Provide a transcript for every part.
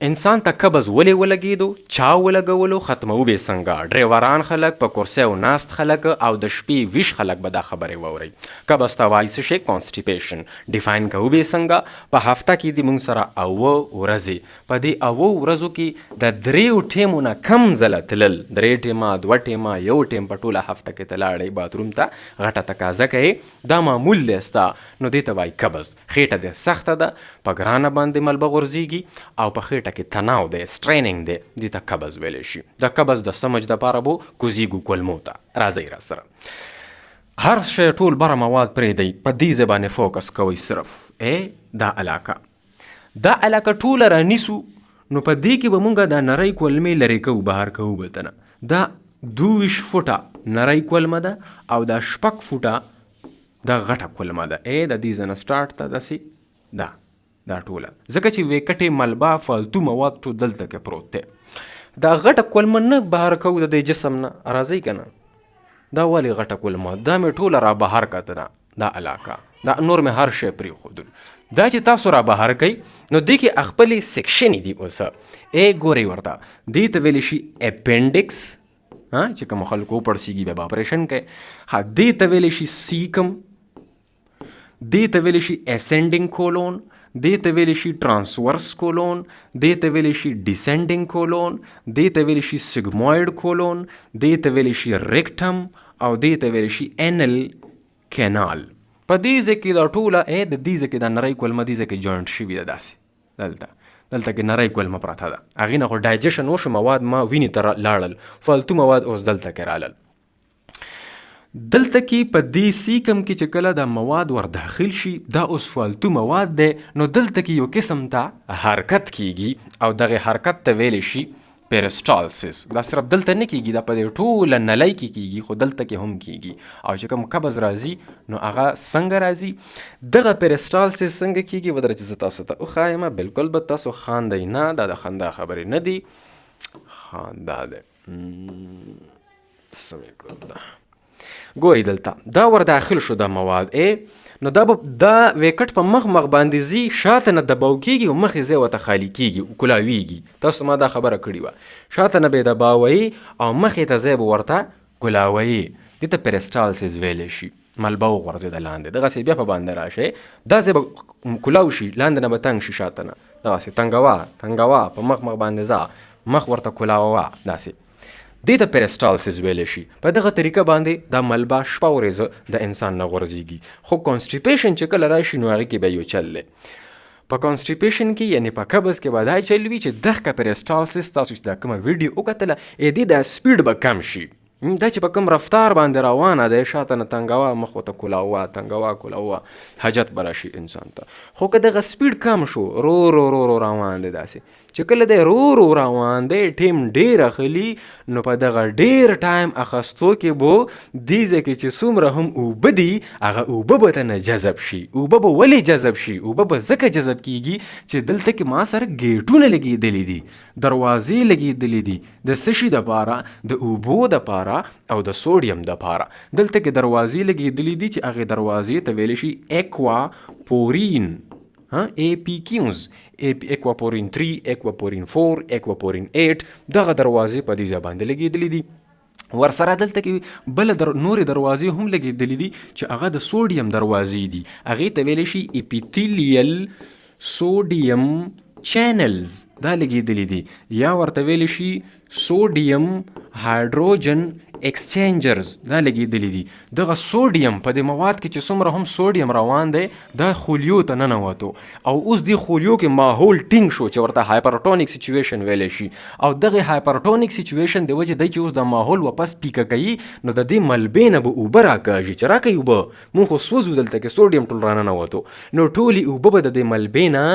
انسان ته قبض ولې ولګېدو، چا ولګولو، ختمو به څنګه؟ ډریوران خلک، په کرسیو ناست خلک او د شپې ویش خلک به دا خبرې واورئ. قبض ته وایي څه شی؟ کانسټیپیشن. ډیفاین کوو به څنګه؟ په هفته کې د موږ سره 8 ورځې، په دې 8 ورځو کې د 3 ټیمو نه کم ځله تلل، 3 ټیمه، 2 ټیمه، 1 ټیم په ټوله هفته کې ته لاړئ باتروم ته، غټه تقاضا کوي، دا معمول دی ستا، نو دې ته وایي قبض. خېټه دې سخته ده، په ګرانه باندې ملبه غورځېږي او په خېټه کې تناو دی، سټریننګ دی، دې ته قبض ویلی شي. د قبض د سمج دپاره به کوزیږو کولمو ته. راځئ را سره هر شی ټول بره مواد پرېږدئ، په دې ځای باندې فوکس کوئ صرف. دا علاقه ټوله رانیسو، نو په دې کې به مونږ دا نری کولمې لرې کوو، بهر کوو به ته نه. دا 22 فوټه نری کولمه ده او دا 6 فوټه دا غټه کولمه ده. د دې ځای نه سټارټ ته داسې دا ټوله، ځکه چې ویکټې ملبه فالتو مواد ټول دلته کې پروت دی. دا غټه کولمه نه بهر کوو د دې جسم نه، راځئ که نه. دا ولې غټه کولمه؟ دا مې ټوله را بهر کړه نه، دا علاقه، دا نور مې هر شی پرېښودل. دا چې تاسو را بهر کوئ نو دې کې خپلې سیکشنې دي. اوس ګورئ ورته، دې ته ویلی شي اپینډکس، چې کوم خلکو وپړسېږي بیا به اپریشن کوي. دې ته ویلی شي سیکم، دې ته ویلی شي اسینډنګ کولون، دې ته ویلی شي ټرانسورس کولون، دې ته ویلی شي ډیسینډنګ کولون، دې ته ویلی شي سیګمویډ کولون، دې ته ویلی شي ریکټم او دې ته ویلی شي اینل کینال. په دې ځای کې دا ټوله د دې ځای کې دا نری کولمه دې ځای کې جوینټ شوي ده، داسې دلته کې نری کولمه پراته ده. هغې نه خو ډایجیشن وشو، مواد ما وینې ته لاړل، فالتو مواد اوس دلته کې رالل. دلته کې په دې سیکم کې چې کله دا مواد ور داخل شي، دا اوس فالتو مواد دی، نو دلته کې یو قسم ته حرکت کیږي او دغه حرکت ته ویلی شي پیرسټالسس. دا صرف دلته نه کیږي، دا په دې ټوله نلی کې کیږي، خو دلته کې هم کیږي. او چې کوم قبض راځي نو هغه څنګه راځي؟ دغه پیرسټالسس څنګه کیږي ودره چې زه تاسو ته وښایم. بالکل به تاسو خاندئ نه، دا د خندا خبرې نه دي، خندا دی. څه مې کړل دا؟ ګورئ دلته دا ور داخل شو دا مواد، نو دا ویکټ په مخ باندې ځي، شاته نه دباو کیږي او مخې ځای ورته خالي کیږي او کولاویږي. تاسو ما دا خبره کړې وه، شاته نه به یې دباوئ او مخې ته ځای به ورته کولاوئ. دې ته پیرسټالسس ویلی شي. ملبه وغورځېده لاندې، دغسې بیا په باندې راشئ، دا ځای به کولاو شي، لاندې نه به تنګ شي، شاته نه دغسې تنګوه په مخ باندې ځه، مخ ورته کولاوه، داسې. دې ته پیرسټالسس ویلی شي. په دغه طریقه باندې دا ملبه شپه ورځه د انسان نه غورځېږي. خو کانسټیپیشن چې کله راشي نو هغې کې به یو چل دی. په کانسټیپیشن کې یعنې په قبض کې به دا چل وي چې دغه پیرسټالسس تاسو چې دا کومه ویډیو وکتله، دې دا سپیډ به کم شي. دا چې په کوم رفتار باندې روانه دی، شاته نه تنګوه، مخ ورته کولاوه، تنګوه کولاوه، حاجت به راشي انسان ته. خو که دغه سپیډ کم شو، رو رو رو رو روان دی، داسې چې کله دی رو رو روان دی، ټیم ډېر اخلي، نو په دغه ډېر ټایم اخستو کې به دې ځای کې چې څومره هم اوبه دي، هغه اوبه به ته نه جذب شي. اوبه به ولې جذب شي؟ اوبه به ځکه جذب کېږي چې دلته کې ما سره ګیټونه لګېدلي دي، دروازې لګېدلي دي، د څه شي دپاره؟ د اوبو دپاره او د سوډیم دپاره. دلته کې دروازې لګېدلي دي چې هغې دروازې ته ویلی شي ایکواپورین، APQs، ایکواپورین 3، ایکواپورین 4، ایکواپورین 8. دغه دروازې په دې ځای باندې لګېدلي دي. ورسره دلته کې بله نورې دروازې هم لګېدلي دي چې هغه د سوډیم دروازې دي. هغې ته ویلی شي اپیتیلیل سوډیم چینلز، دا لګېدلي دي. یا ورته ویلی شي سوډیم هایډروجن ایکسچینجرز، دا لګېدلي دي. دغه سوډیم په دې مواد کې چې څومره هم سوډیم روان دی، دا خولیو ته ننوتو او اوس دې خولیو کې ماحول ټینګ شو چې ورته هایپرټونیک سچویشن ویلی شي. او دغه هایپرټونیک سچویشن د وجې دی چې اوس د ماحول واپس پیکه کوي، نو د دې ملبې نه به اوبه راکاږي، چې راکوي اوبه، مونږ خو سوځو دلته کې، سوډیم ټول راننوتو، نو ټولې اوبه به د دې ملبې نه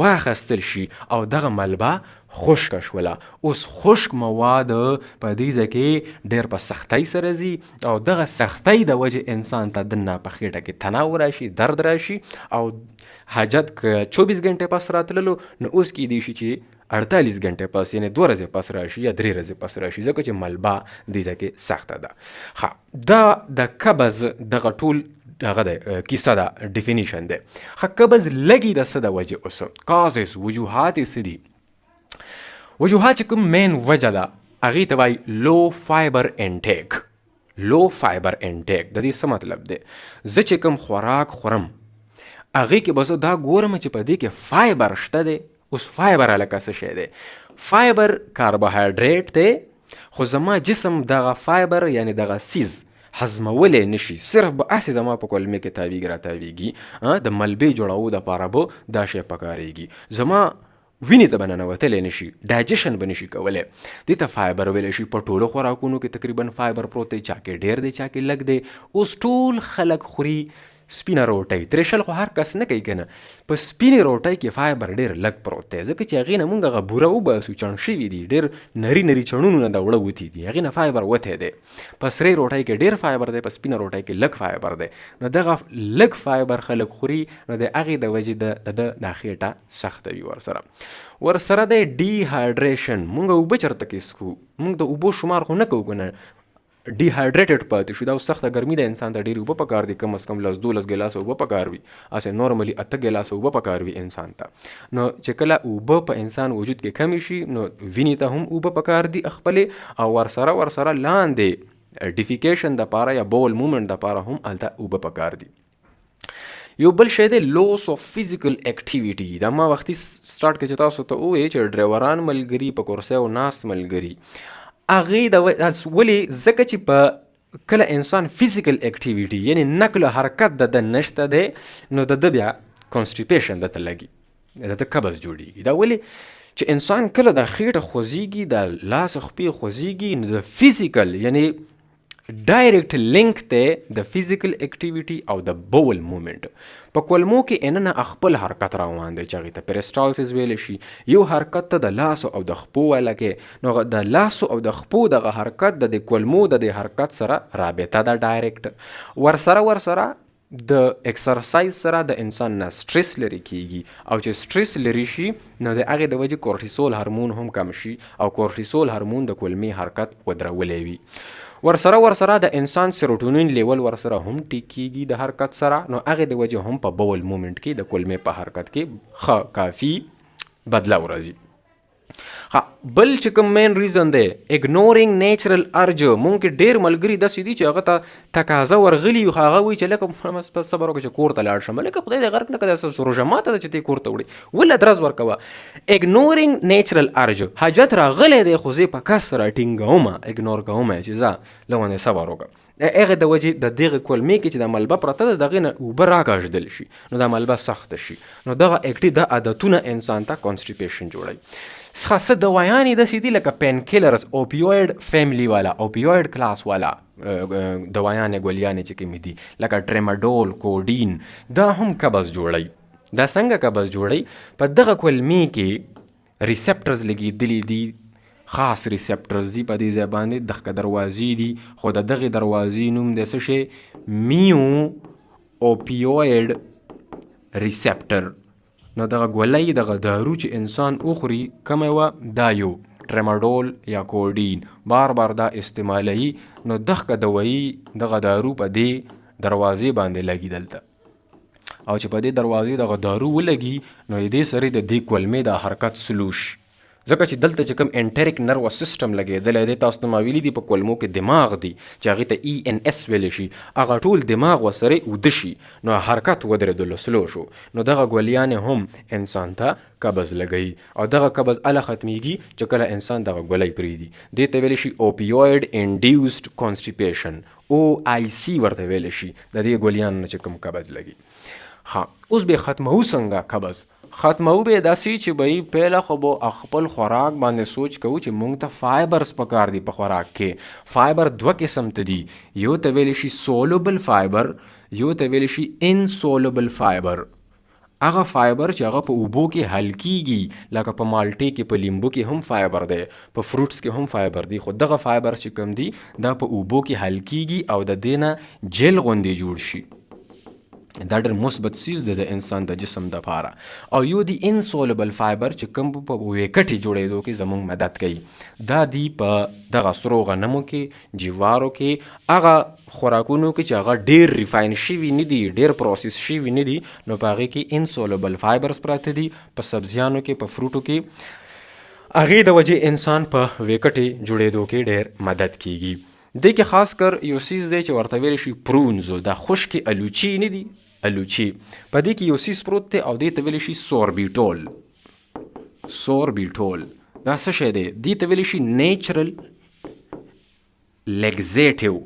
واخیستل شي او دغه ملبه خشکه شوله. اوس خشک مواد په دې ځای کې ډېر په سختۍ سره ځي او دغه سختۍ د وجې انسان ته دننه په خېټه کې تناو راشي، درد راشي او حاجت که 24 غنټې پس راتللو نو اوس کیدای شي چې 48 غنټې پس، یعنې 2 ورځې پس راشي یا 3 ورځې پس راشي، ځکه چې ملبه دې ځای کې سخته ده. دا د قبض دغه ټول هغه دی، کیسه ده، ډیفینیشن دی. قبض لګي د څه د وجې؟ اوس کازز، وجوهات یې څه دي؟ وجوهات چې کوم مین وجه ده هغې ته وایي لو فایبر انټیک. لو فایبر انټیک د دې څه مطلب دی؟ زه چې کوم خوراک خورم هغې کې به زه دا ګورم چې په دې کې فایبر شته دی. اوس فایبر هلکه څه شی دی؟ فایبر کاربوهایډریټ دی، خو زما جسم دغه فایبر یعنی دغه سیز هضمولی نشي، صرف به هسې زما په کولمې کې تاویږي راتاویږي، د ملبې جوړولو دپاره به دا شی پکارېږي، زما وینې ته به ننوتلی نشي، ډایجیشن به نشي کولی. دې ته فایبر ویلی شي. په ټولو خوراکونو کې تقریبا فایبر پروت دی، چا کې ډېر دی چا کې لږ دی. اوس ټول خلک خوري سپینه روټۍ، ترېشل خو هر کس نه کوي که نه. په سپینې روټۍ کې فایبر ډېر لږ پروت دی، ځکه چې هغې نه مونږ هغه بوره وباسو، چڼ شوي دي، ډېر نري نري چڼونو نه د وړه وتي دي، هغې نه فایبر وتی دی. په سرې روټۍ کې ډېر فایبر دی، په سپینه روټۍ کې لږ فایبر دی. نو دغه لږ فایبر خلک خوري، نو د هغې د وجې د دا خېټه سخته وي. ورسره دی ډیهایډریشن. مونږ اوبه چېرته کې څښو؟ مونږ د اوبو شمار خو نه کوو که نه، ډیهایډریټډ پاتې شو. دا اوس سخته ګرمي ده، انسان ته ډېرې اوبه پکار دي، کم از کم 10-12 ګیلاسه اوبه پکار وي، هسې نورملي 8 ګیلاسه اوبه پکار وي انسان ته. نو چې کله اوبه په انسان وجود کې کمی شي نو وینې ته هم اوبه پکار دي خپلې، او ورسره لاندې ډیفیکیشن دپاره یا بول مومنټ دپاره هم هلته اوبه پکار دي. یو بل شی دی لوس اف فیزیکل اکټیویټي. دا ما وختي سټارټ کې چې تاسو ته ووایې چې ډرایوران ملګري، په کرسیو ناست ملګري، هغې د ولې؟ ځکه چې په کله انسان فیزیکل اکټیویټي یعنی نقل حرکت د نشته دی، نو د بیا کانسټیپیشن دته لګي، دته قبض جوړیږي. دا ولې؟ چې انسان کله د خېټه خوځېږي، د لاس خپې خوځېږي، نو د فیزیکل یعنی ډایرکټ لینک دی د فیزیکل اکټیویټي او د بول مومنټ. په کولمو کې اننه خپل حرکت روان دی چې هغې ته پیرسټالسس ویلی شي. یو حرکت ته د لاسو او د خپو ویله کې، نو د لاسو او د خپو دغه حرکت د کولمو د دې حرکت سره رابطه ده ډایرکټ. ورسره د ایکسرسایز سره د انسان نه سټریس لرې کیږي، او چې سټریس لرې شي نو د هغې د وجې کورټیسول هارمون هم کم شي، او کورټیسول هارمون د کولمې حرکت ودرولی وي. ورسره د انسان سیروټونین لیول ورسره هم ټیک کیږي د حرکت سره، نو هغې د وجې هم په بول مومنټ کې د کولمې په حرکت کې ښه کافي بدلاو راځي. بل چې کوم مین ریزن دی اګنورینګ نیچرل ارج. مونږ کې ډېر ملګري داسې دي چې هغه ته تقاضا ورغلي وي، خو هغه وایي چې لکه صبر وکړه چې کور ته لاړ شم، لکه خدای دې غرق نه کړه، داسې روژه ماته ده چې تی کور ته وړې، وله درز ورکوه. اګنورینګ نیچرل ارج، حاجت راغلی دی خو زه یې په کس راټینګومه، اګنور کومه چې ځه لږ صبر وکړه. هغې د وجې د دغې کولمې کې چې د ملبه پرته ده، د هغې نه اوبه راکاږدل شي، نو دا ملبه سخته شي، نو دغه اکټي د عادتونه انسان ته کانسټیپیشن جوړوي. څه دوايانې داسې دي لکه پین کیلرز، اوپیویډ فیملی والا، اوپیویډ کلاس والا دوايانې ګولیانې چې کومې دي لکه ټریماډول، کوډین، دا هم قبض جوړوي. دا څنګه قبض جوړوي؟ په دغه کولمې کې ریسپټرز لګېدلي دي، خاص ریسپټرز دي په دې ځای باندې، دغه دروازې دي، خو د دغې دروازې نوم دی څه شی؟ میو اوپیویډ ریسپټر. نو دغه ګولۍ دغه دارو چې انسان وخوري کومه وه؟ دا یو ټریماډول یا کوډین، بار دا استعمالوي، نو دغه دوایي دغه دارو په دې دروازې باندې لګي دلته، او چې په دې دروازې دغه دارو ولګي نو دې سره د دې کولمې د حرکت سلوش، ځکه چې دلته چې کوم انټریک نرو سیسټم لګېدلی دی، تاسو ته ما ویلي دي په کولمو کې دماغ دی چې هغې ته ENS ویلی شي، هغه ټول دماغ ورسره اوده شي، نو حرکت ودرېدلو سلو شو، نو دغه ګولیانې هم انسان ته قبض لګوي، او دغه قبض هله ختمیږي چې کله انسان دغه ګولۍ پرېږدي. دې ته ویلی شي اوپیویډ انډیوسډ کانسټیپیشن، OIC ورته ویلی شي، د دې ګولیانو نه چې کوم قبض لګي. اوس به ختمو څنګه قبض؟ ختمو به داسې چې به پیله خو به خپل خوراک باندې سوچ کوو چې مونږ ته فایبرز پکار دي. په خوراک کې فایبر دوه قسم ته دي، یو ته ویلی شي سولوبل فایبر، یو ته ویلی شي انسولوبل فایبر. هغه فایبر چې هغه په اوبو کې حل کیږي، لکه په مالټې کې، په لیمبو کې هم فایبر دی، په فروټس کې هم فایبر دی، خو دغه فایبر چې کوم دی دا په اوبو کې حل کیږي او د دې نه جیل غوندې جوړ شي. دا ډېر مثبت څیز دی د انسان د جسم دپاره. او یو دی انسولبل فایبر چې کوم په ویکټې جوړېدو کې زموږ مدد کوي. دا دی په دغه سرو غنمو کې، جوارو کې، هغه خوراکونو کې چې هغه ډېر ریفاین شوي نه دي، ډېر پروسس شوي نه دي، نو په هغې کې انسولبل فایبرز پراته دي. په سبزیانو کې، په فروټو کې. هغې د وجې انسان په ویکټې جوړېدو کې ډېر مدد کیږي. دې کې خاص کر یو څیز دی چې ورته ویلی شي پرونز، دا خشکې الوچي نه دي، الوچي په دې کې یو څیز پروت دی او دې ته ویلی شي سوربیټول. سوربیټول دا څه شی دی؟ دې ته ویلی شي نیچرل لیګزیټیو.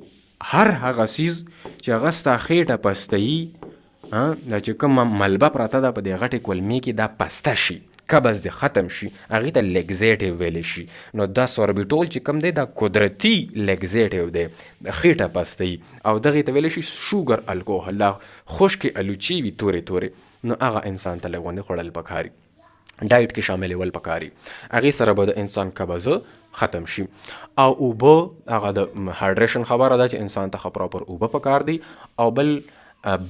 هر هغه څیز چې هغه ستا خېټه پستهیي، دا چې کومه ملبه پرته ده په دې غټې کولمې کې، دا پسته شي، قبض دې ختم شي، هغې ته لیګزیټیو ویلی شي. نو دا سوربیټول چې کوم دی دا قدرتي لیګزیټیو دی، د خېټه پستهیي، او دغې ته ویلی شي شوګر الکوهل. دا خشکې الوچي وي تورې تورې، نو هغه انسان ته لږ غوندې خوړل پکاري، ډایټ کې شاملول پکاري. هغې سره به د انسان قبض ختم شي. او اوبه، هغه د هایډریشن خبره ده چې انسان ته ښه پراپر اوبه پکار دي. او بل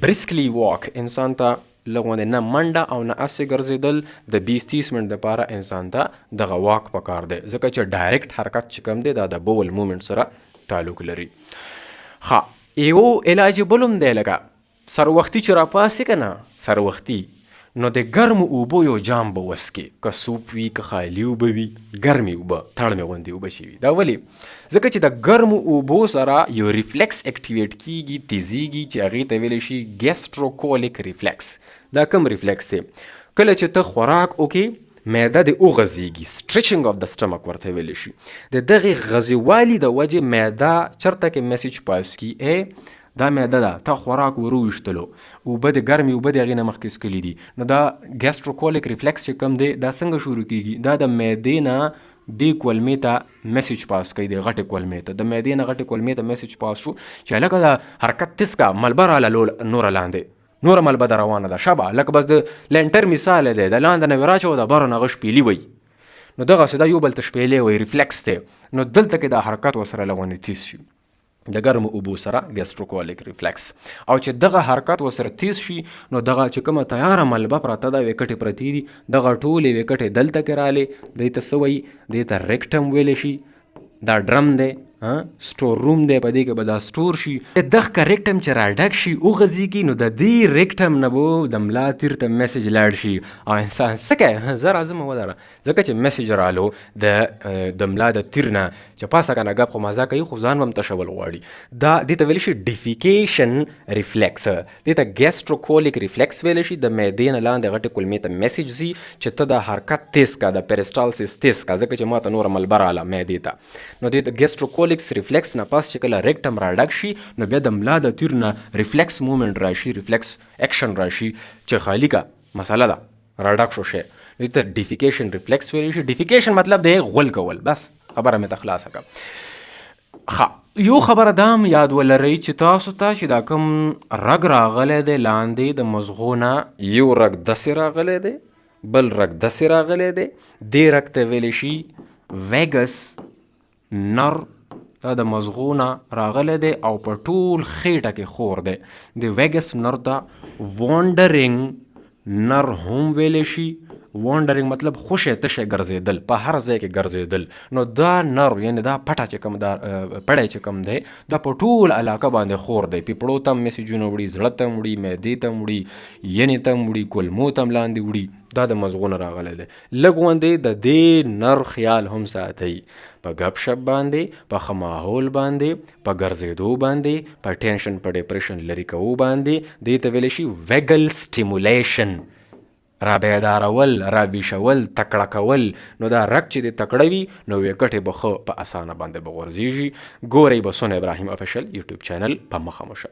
برسکلی واک، انسان ته لږ غوندې نه منډه او نه اسې ګرځېدل، د 20-30 منټ دپاره انسان ته دغه واک پکار دی، ځکه چې ډایرکټ حرکت چې کوم دی دا د بول مومنټ سره تعلق لري. ښه، یو علاج بل هم دی، لکه سروختي چې راپاسې که نه، سروختي، نو د ګرمو اوبو یو جام به وسکې، که سوپ وي که خالي اوبه وي، ګرمې اوبه، تړمې غوندې اوبه چې وي. دا ولې؟ ځکه چې د ګرمو اوبو سره یو ریفلکس اکټیویټ کیږي، تیزیږي، چې هغې ته ویلی شي ګیسټروکولیک ریفلکس. دا کوم ریفلکس دی؟ کله چې ته خوراک وکې، معده دې وغځېږي، سټریچنګ اف د سټمک ورته ویلی شي. د دغې غځېوالي د وجې معده چرته کې میسیج پاس کی، دا معده ده، تا خوراک ورویشتلو، اوبه د ګرمې اوبه د هغې نه مخکې څکلي دي، نو دا ګیسټروکولیک ریفلکس چې کوم دی دا څنګه شروع کیږي؟ دا د معدې نه دې کولمې ته میسیج پاس کوي، د غټې کولمې ته، د معدې نه غټې کولمې ته میسیج پاس شو چې هلکه دا حرکت تیز کا، ملبه راله نوره لاندې، نوره ملبه ده روانه ده، شبه لکه بس د لینټر مثال دی، د لاندې نه وراچوه، د بره نه هغه شپېلي وی، نو دغسې دا یو بل ته شپېلی وی، ریفلکس دی. نو دلته کې دا حرکت ورسره لغونې تیز شي د ګرمو اوبو سره، ګیسټروکولیک ریفلکس. او چې دغه حرکت ورسره تیز شي، نو دغه چې کومه تیاره ملبه پرته ده، ویکټې پرتې دي، دغه ټولې ویکټې دلته کې رالې، دې ته څه وایي؟ دې ته ریکټم ویلی شي. دا ډرم دی، سټور روم دی، په دې کې به دا سټور شي. دغه ریکټم چې راډک شي وغځېږي، نو د دې ریکټم نه به د ملا تیر ته میسیج لاړ شي، او انسان څه کوي؟ زه راځم وداره، ځکه چې میسیج رالو د ملا د تیر نه، چې پاسه که نه ګپ خو مزه کوي، خو ځان به هم تشول غواړي. دا دې ته ویلی شي ډیفیکیشن ریفلکس، دې ته ګیسټروکولیک ریفلکس ویلی شي. د معدې نه لاندې غټې کولمې ته میسیج ځي چې ته دا حرکت تیز کا، د پیرسټالسس تیز کا، ځکه چې ما ته نوره ملبه راله معدې ته. نو دې ته ګیسټروکولیک ریفلکس نه پاس چې کله ریکټم راډک شي، نو بیا د ملا د تیر نه ریفلکس مومنټ راشي، ریفلکس اکشن راشي، چې خالی کا مسله ده، راډک شو شی، دې ته ډیفیکیشن ریفلکس ویلی شي. ډیفیکیشن مطلب دی غول کول، بس خبره مې ته خلاصه کړه. ښه، یو خبره دا هم یاد ولرئ چې تاسو ته چې دا کوم رګ راغلی دی لاندې د مزغو نه، یو رګ داسې راغلی دی، بل رګ داسې راغلی دی، دې رګ ته ویلی شي ویګس نر. دا د مزغو نه راغلی دی او په ټول خېټه کې خور دی. د ویګس نر ته وانډرینګ نر هم ویلی شي. وانډرینګ مطلب خوشی تشی ګرځېدل، په هر ځای کې ګرځېدل. نو دا نر یعنې دا پټه چې کوم دا پړی چې کوم دی، دا په ټول علاقه باندې خور دی. پیپړو ته هم میسیجونه وړي، زړه ته هم وړي، معدې ته هم وړي، ینې ته هم وړي، کولمو ته هم لاندې وړي. دا د مزغونه راغلی دی. لږ غوندې د دې نر خیال هم ساتئ، په ګپ شپ باندې، په ښه ماحول باندې، په ګرځېدو باندې، په ټینشن په ډپریشن لرې کوو باندې. دې ته ویلی شي ویګل سټیمولیشن، را بیدارول، را ویشول، تکړه کول. نو دا رګ چې د تکړه وي، نو ویکټې به ښه په اسانه باندې به غورځېږي. ګورئ به سن ابراهیم افیشل یوټیوب چینل، په مخه مو شه.